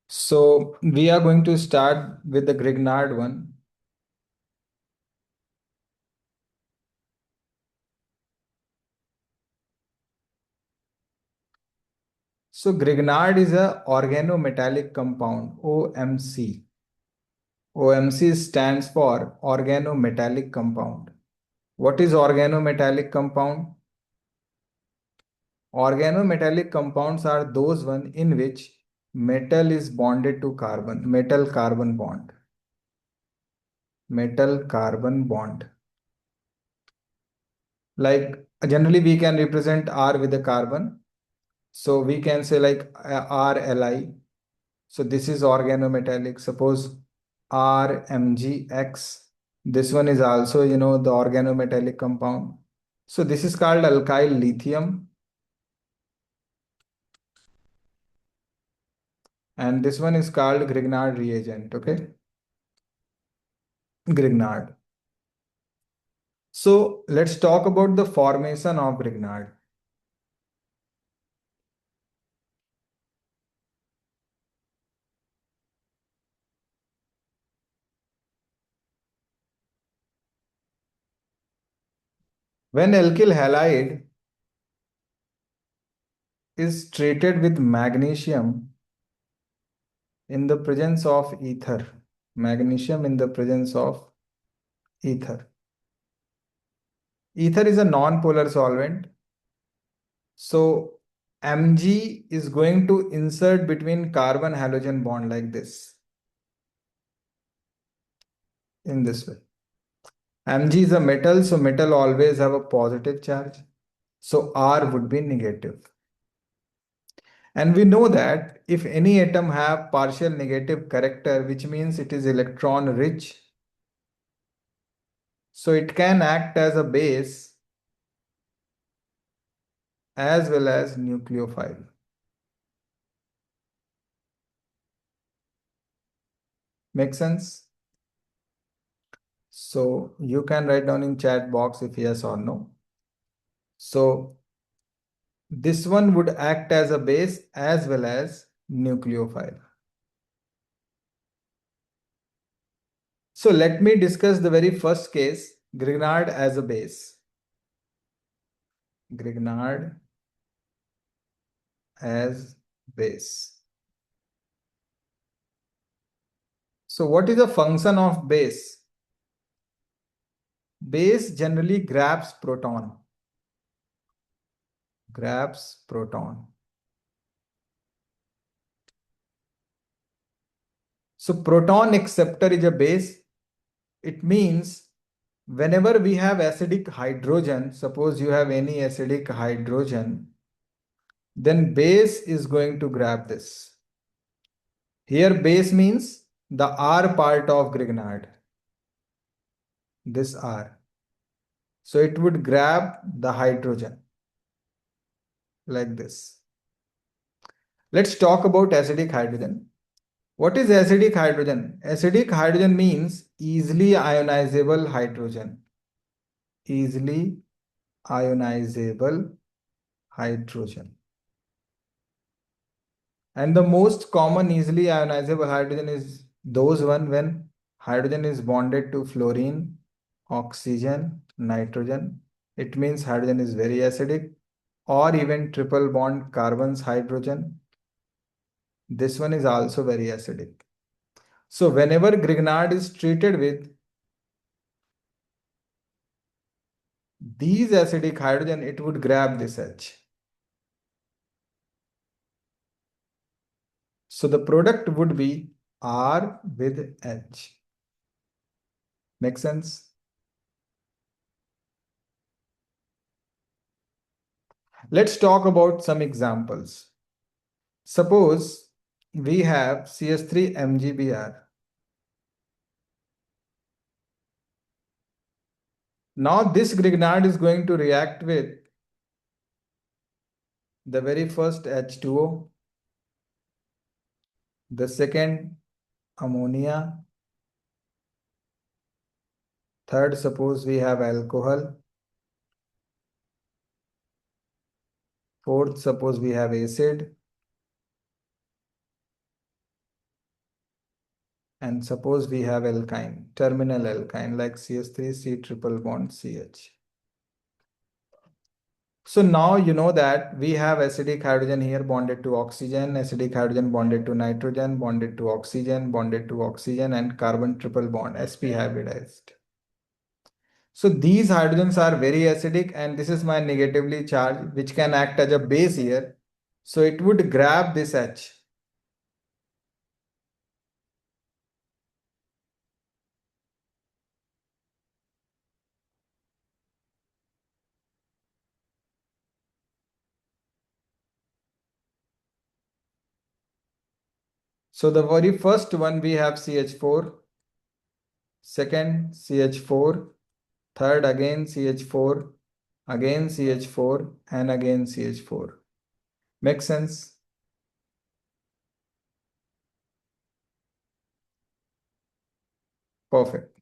So we are going to start with the Grignard one. So Grignard is a organometallic compound, OMC. OMC stands for organometallic compound. What is organometallic compound? Organometallic compounds are those one in which metal is bonded to carbon, metal carbon bond. Metal carbon bond. Like generally we can represent R with a carbon. So we can say like RLi. So this is organometallic. Suppose RMgX. This one is also, the organometallic compound. So this is called alkyl lithium. And this one is called Grignard reagent. Okay. Grignard. So let's talk about the formation of Grignard. When alkyl halide is treated with magnesium in the presence of ether, magnesium in the presence of ether. Ether is a non-polar solvent. So Mg is going to insert between carbon halogen bond like this, in this way. Mg is a metal, so metal always have a positive charge. So R would be negative. And we know that if any atom have partial negative character, which means it is electron rich, so it can act as a base as well as nucleophile. Make sense? So you can write down in chat box if yes or no. So this one would act as a base as well as nucleophile. So let me discuss the very first case, Grignard as a base. Grignard as base. So what is the function of base? Base generally grabs proton. Grabs proton. So proton acceptor is a base. It means whenever we have acidic hydrogen, suppose you have any acidic hydrogen, then base is going to grab this. Here base means the R part of Grignard. This R. So it would grab the hydrogen like this. Let's talk about acidic hydrogen. What is acidic hydrogen? Acidic hydrogen means easily ionizable hydrogen. Easily ionizable hydrogen. And the most common easily ionizable hydrogen is those one when hydrogen is bonded to fluorine, oxygen, nitrogen. It means hydrogen is very acidic, or even triple bond carbons hydrogen. This one is also very acidic. So whenever Grignard is treated with these acidic hydrogen, it would grab this H. So the product would be R with H. Make sense? Let's talk about some examples. Suppose we have CS3 MgBr. Now this Grignard is going to react with the very first H2O, the second ammonia, third suppose we have alcohol, fourth suppose we have acid, And suppose we have alkyne, terminal alkyne like CH3, C triple bond CH. So now you know that we have acidic hydrogen here bonded to oxygen, acidic hydrogen bonded to nitrogen, bonded to oxygen, and carbon triple bond, sp hybridized. So these hydrogens are very acidic, and this is my negatively charged, which can act as a base here. So it would grab this H. So the very first one we have CH4, second CH4, third again CH4, again CH4, and again CH4. Make sense? Perfect.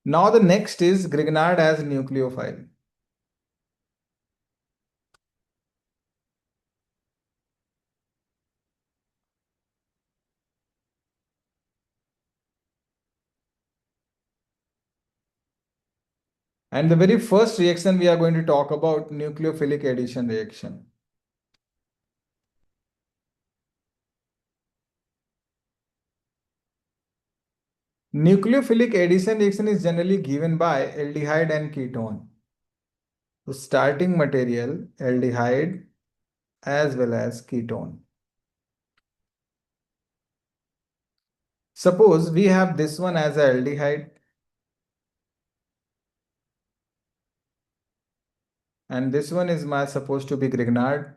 Now the next is Grignard as nucleophile. And the very first reaction we are going to talk about nucleophilic addition reaction. Nucleophilic addition reaction is generally given by aldehyde and ketone. So starting material, aldehyde as well as ketone. Suppose we have this one as a aldehyde and this one is my supposed to be Grignard.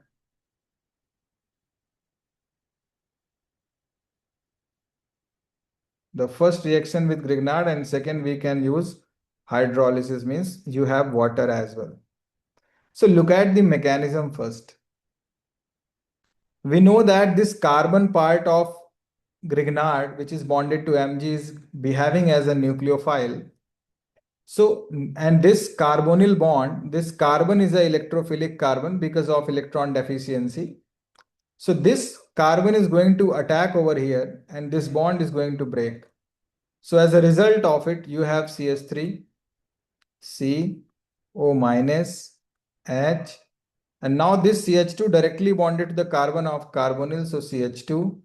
The first reaction with Grignard and second we can use hydrolysis means you have water as well. So look at the mechanism first. We know that this carbon part of Grignard, which is bonded to Mg, is behaving as a nucleophile. So, and this carbonyl bond, this carbon is a electrophilic carbon because of electron deficiency. So this carbon is going to attack over here and this bond is going to break. So as a result of it, you have CH3, C, O minus, H, and now this CH2 directly bonded to the carbon of carbonyl, so CH2.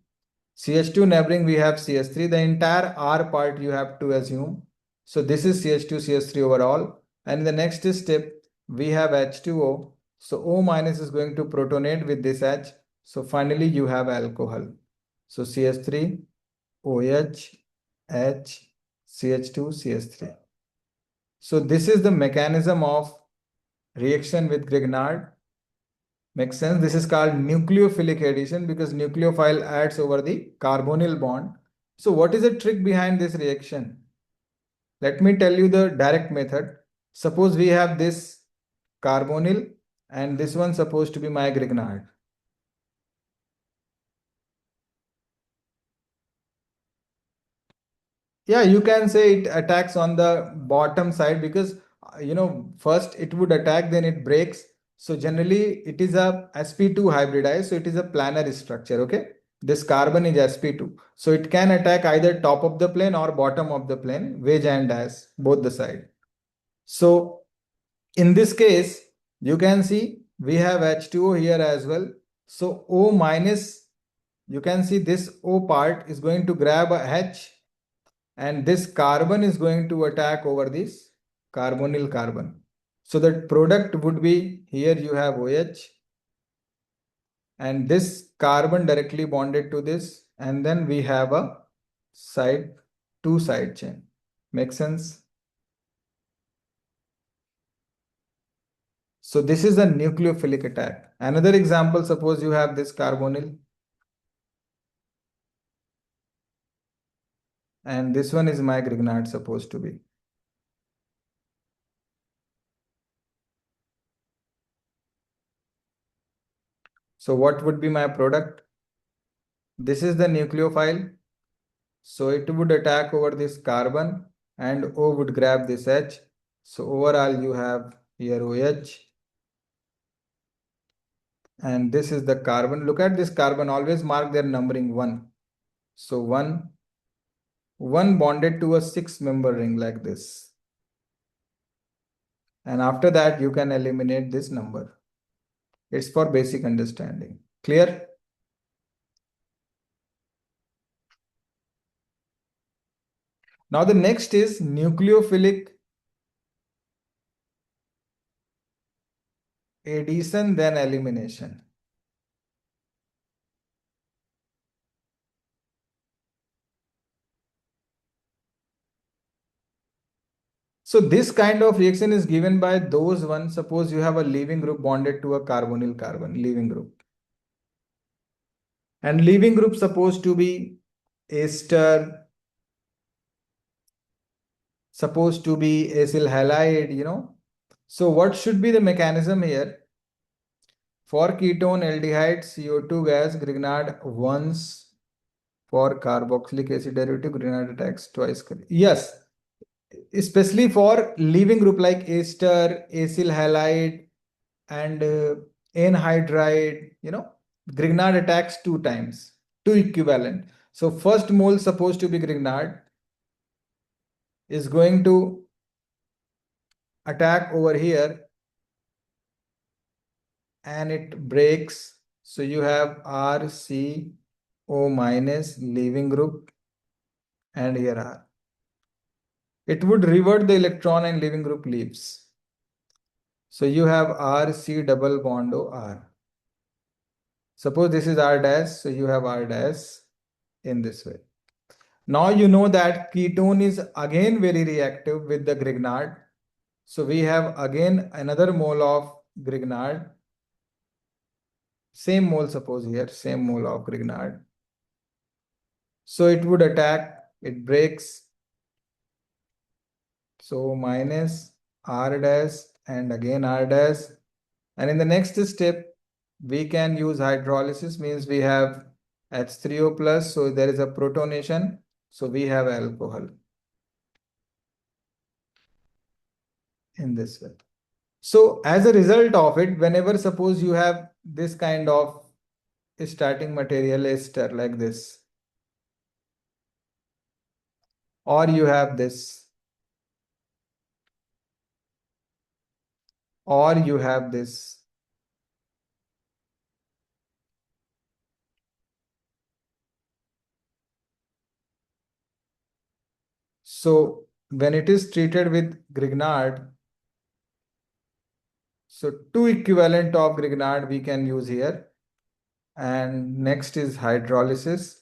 CH2 neighboring we have CH3, the entire R part you have to assume. So this is CH2, CH3 overall. And in the next step, we have H2O. So O minus is going to protonate with this H. So finally you have alcohol. So CH3, OH, H, CH2, CH3. So this is the mechanism of reaction with Grignard. Makes sense. This is called nucleophilic addition because nucleophile adds over the carbonyl bond. So what is the trick behind this reaction? Let me tell you the direct method. Suppose we have this carbonyl and this one supposed to be my Grignard. Yeah, you can say it attacks on the bottom side because first it would attack, then it breaks. So generally it is a sp2 hybridized, so it is a planar structure. Okay, this carbon is sp2, so it can attack either top of the plane or bottom of the plane, wedge and dash, both the side. So in this case you can see we have H2O here as well. So O minus, you can see this O part is going to grab a H and this carbon is going to attack over this carbonyl carbon. So the product would be, here you have OH and this carbon directly bonded to this, and then we have a side, two side chain. Make sense? So this is a nucleophilic attack. Another example, suppose you have this carbonyl and this one is my Grignard supposed to be. So what would be my product? This is the nucleophile. So it would attack over this carbon and O would grab this H. So overall you have here OH and this is the carbon. Look at this carbon, always mark their numbering 1. So 1, one bonded to a six-member ring like this. And after that, you can eliminate this number. It's for basic understanding. Clear? Now the next is nucleophilic addition, then elimination. So this kind of reaction is given by those ones. Suppose you have a leaving group bonded to a carbonyl carbon, leaving group. And leaving group supposed to be ester, supposed to be acyl halide. So what should be the mechanism here? For ketone aldehyde, CO2 gas, Grignard once. For carboxylic acid derivative, Grignard attacks twice. Yes, especially for leaving group like ester, acyl halide, and anhydride. Grignard attacks two times, two equivalent. So first mole supposed to be Grignard is going to attack over here and it breaks. So you have RCO minus leaving group and here R. It would revert the electron and leaving group leaves. So you have RC double bond OR. Suppose this is R dash, so you have R dash in this way. Now you know that ketone is again very reactive with the Grignard. So we have again another mole of Grignard. Same mole, suppose here, same mole of Grignard. So it would attack, it breaks. So minus R dash and again R dash. And in the next step, we can use hydrolysis, means we have H3O plus. So there is a protonation. So we have alcohol in this way. So as a result of it, whenever suppose you have this kind of starting material ester like this, or you have this, or you have this. So when it is treated with Grignard, so two equivalent of Grignard we can use here. And next is hydrolysis.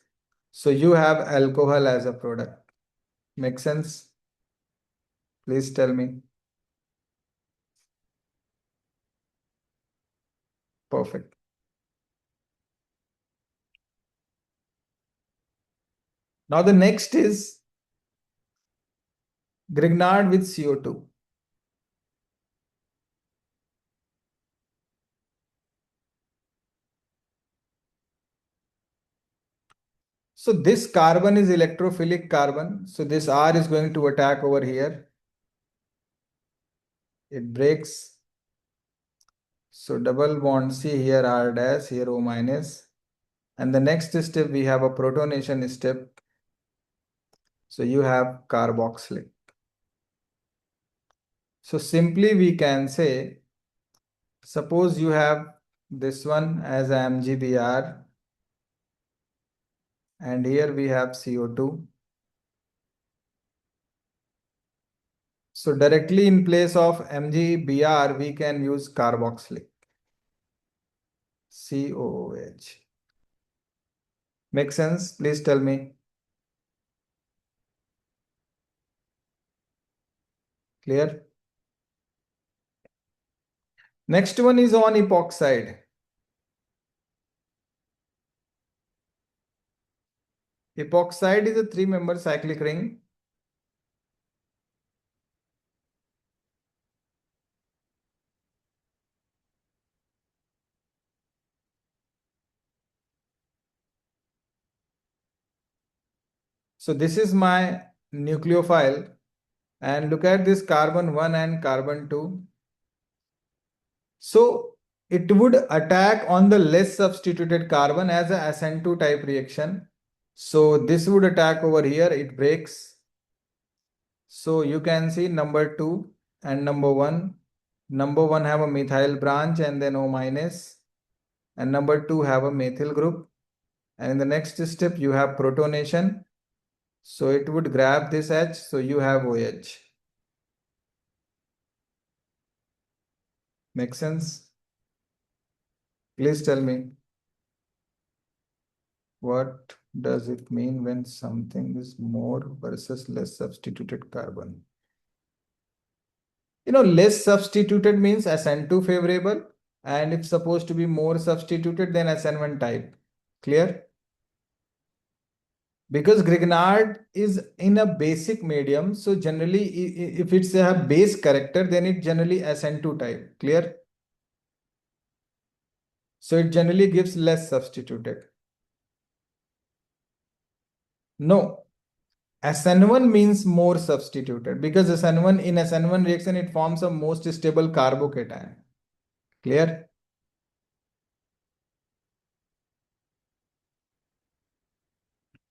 So you have alcohol as a product. Make sense? Please tell me. Perfect. Now the next is Grignard with CO2. So this carbon is electrophilic carbon. So this R is going to attack over here. It breaks. So double bond C here R dash, here O minus. And the next step we have a protonation step. So you have carboxylic. So simply we can say, suppose you have this one as a MgBr and here we have CO2. So directly in place of MgBr, we can use carboxylic, COOH. Make sense? Please tell me. Clear? Next one is on epoxide. Epoxide is a three-member cyclic ring. So this is my nucleophile and look at this carbon 1 and carbon 2. So it would attack on the less substituted carbon as a SN2 type reaction. So this would attack over here, it breaks. So you can see number 2 and number 1. Number 1 have a methyl branch and then O minus, and number 2 have a methyl group. And in the next step, you have protonation. So it would grab this H, so you have OH. Make sense? Please tell me, what does it mean when something is more versus less substituted carbon? Less substituted means SN2 favorable, and if supposed to be more substituted, then SN1 type. Clear? Because Grignard is in a basic medium, so generally if it's a base character, then it generally SN2 type. Clear? So it generally gives less substituted. No, SN1 means more substituted, because SN1 in SN1 reaction it forms a most stable carbocation. Clear?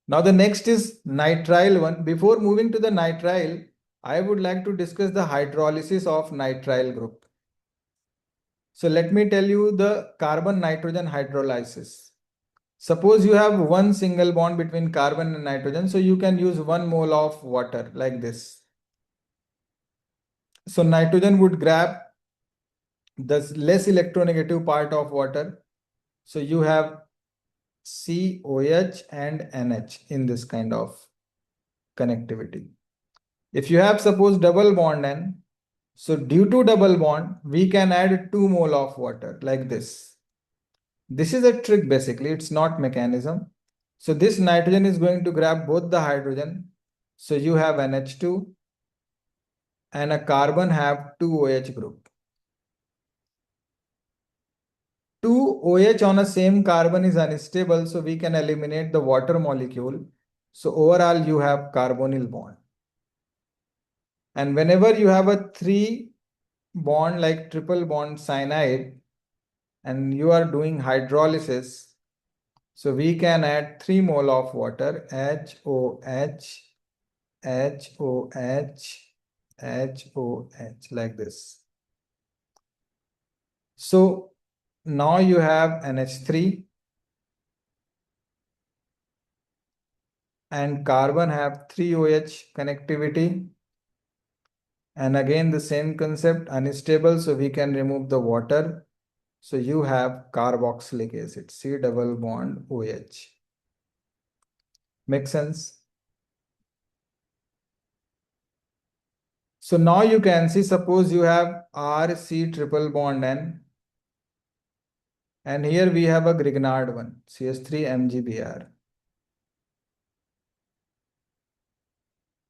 Now the next is nitrile one. Before moving to the nitrile, I would like to discuss the hydrolysis of nitrile group. So let me tell you the carbon nitrogen hydrolysis. Suppose you have one single bond between carbon and nitrogen, so you can use 1 mole of water like this. So nitrogen would grab the less electronegative part of water. So you have COH and NH in this kind of connectivity. If you have suppose double bond N, so due to double bond, we can add 2 mole of water like this. This is a trick basically, it's not mechanism. So this nitrogen is going to grab both the hydrogen. So you have NH2 and a carbon have 2 OH group. 2 OH on a same carbon is unstable, so we can eliminate the water molecule. So overall you have carbonyl bond. And whenever you have a 3 bond like triple bond cyanide and you are doing hydrolysis, so we can add 3 mole of water, HOH, HOH, HOH like this. So now you have NH3 and carbon have 3 OH connectivity. And again the same concept, unstable, so we can remove the water. So you have carboxylic acid, C double bond OH. Make sense? So now you can see, suppose you have RC triple bond N, and here we have a Grignard one, CH3 MgBr.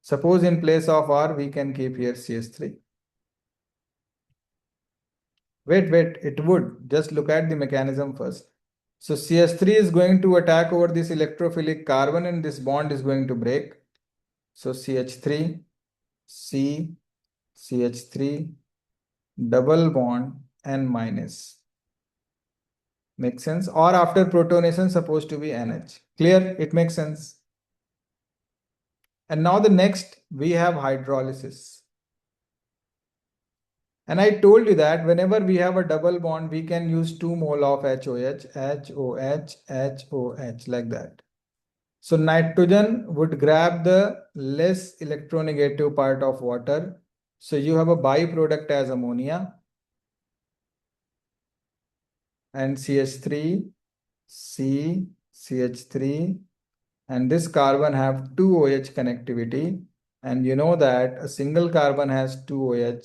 Suppose in place of R, we can keep here CH3. Wait, it would. Just look at the mechanism first. So CH3 is going to attack over this electrophilic carbon and this bond is going to break. So CH3, C, CH3, double bond, N minus. Makes sense? Or after protonation supposed to be NH. Clear? It makes sense. And now the next we have hydrolysis. And I told you that whenever we have a double bond, we can use 2 mole of HOH, HOH, HOH like that. So nitrogen would grab the less electronegative part of water. So you have a byproduct as ammonia and CH3, C, CH3, and this carbon have 2 OH connectivity. And you know that a single carbon has 2 OH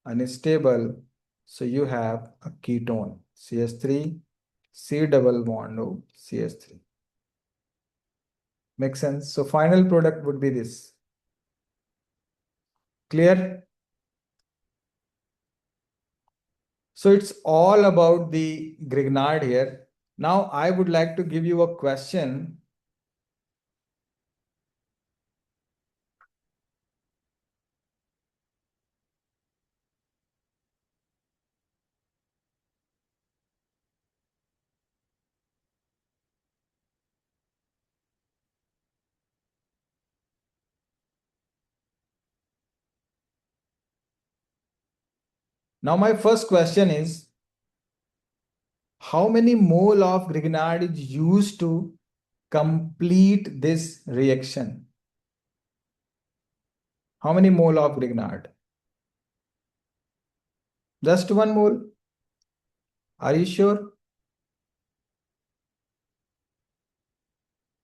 unstable. So you have a ketone, CH3, C double bond O, CH3. Make sense? So final product would be this. Clear? So it's all about the Grignard here. Now I would like to give you a question. Now my first question is, how many mole of Grignard is used to complete this reaction? How many mole of Grignard? Just 1 mole? Are you sure?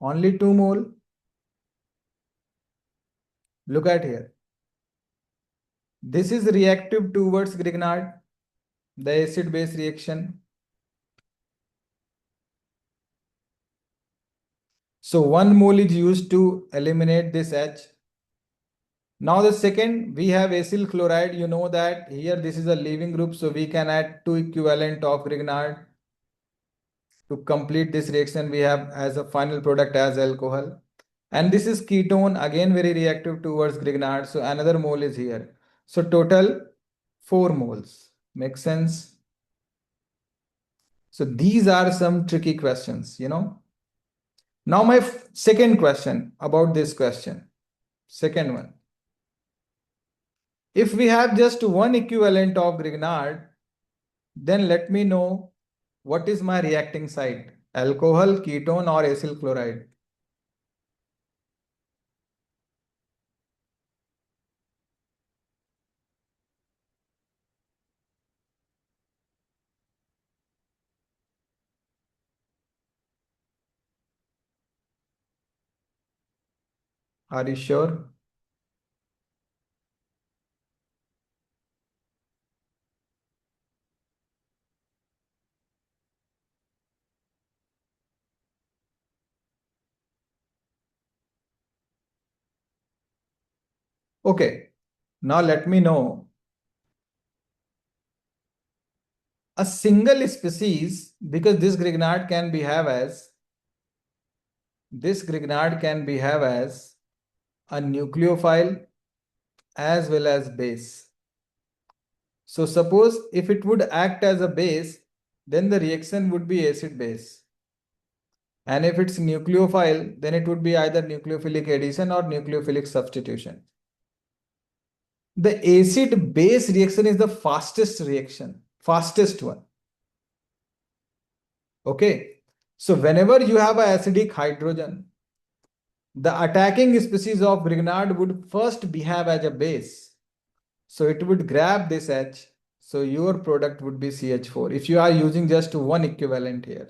Only 2 mole? Look at here. This is reactive towards Grignard, the acid-base reaction. So 1 mole is used to eliminate this H. Now the second, we have acyl chloride. You know that here this is a leaving group, so we can add 2 equivalent of Grignard. To complete this reaction, we have as a final product as alcohol. And this is ketone, again very reactive towards Grignard. So another mole is here. So total 4 moles. Makes sense? So these are some tricky questions, you know. Now my second question about this question. Second one. If we have just one equivalent of Grignard, then let me know what is my reacting site, alcohol, ketone or acyl chloride. Are you sure? Okay, now let me know a single species, because this Grignard can behave as a nucleophile as well as base. So suppose if it would act as a base, then the reaction would be acid base. And if it's nucleophile, then it would be either nucleophilic addition or nucleophilic substitution. The acid base reaction is the fastest reaction, fastest one. Okay. So whenever you have an acidic hydrogen, the attacking species of Grignard would first behave as a base. So it would grab this H. So your product would be CH4 if you are using just one equivalent here.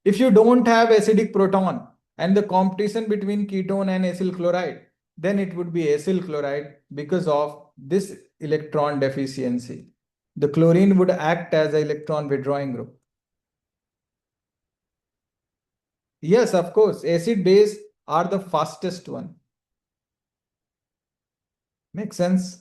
If you don't have acidic proton and the competition between ketone and acyl chloride, then it would be acyl chloride because of this electron deficiency. The chlorine would act as an electron withdrawing group. Yes, of course, acid base are the fastest one. Makes sense?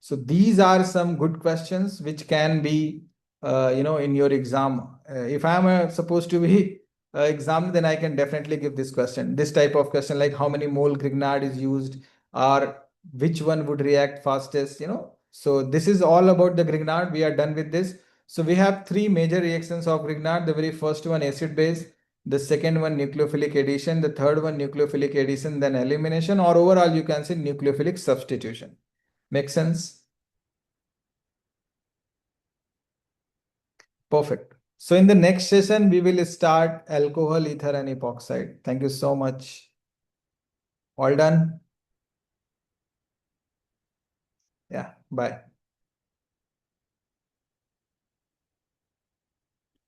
So these are some good questions which can be, in your exam. If I'm supposed to be examined, then I can definitely give this question. This type of question, like how many mole Grignard is used, or which one would react fastest, you know. So this is all about the Grignard. We are done with this. So we have 3 major reactions of Grignard. The very first one, acid base. The second one, nucleophilic addition. The third one, nucleophilic addition, then elimination, or overall, you can say nucleophilic substitution. Make sense? Perfect. So in the next session, we will start alcohol, ether, and epoxide. Thank you so much. All done? Yeah, bye.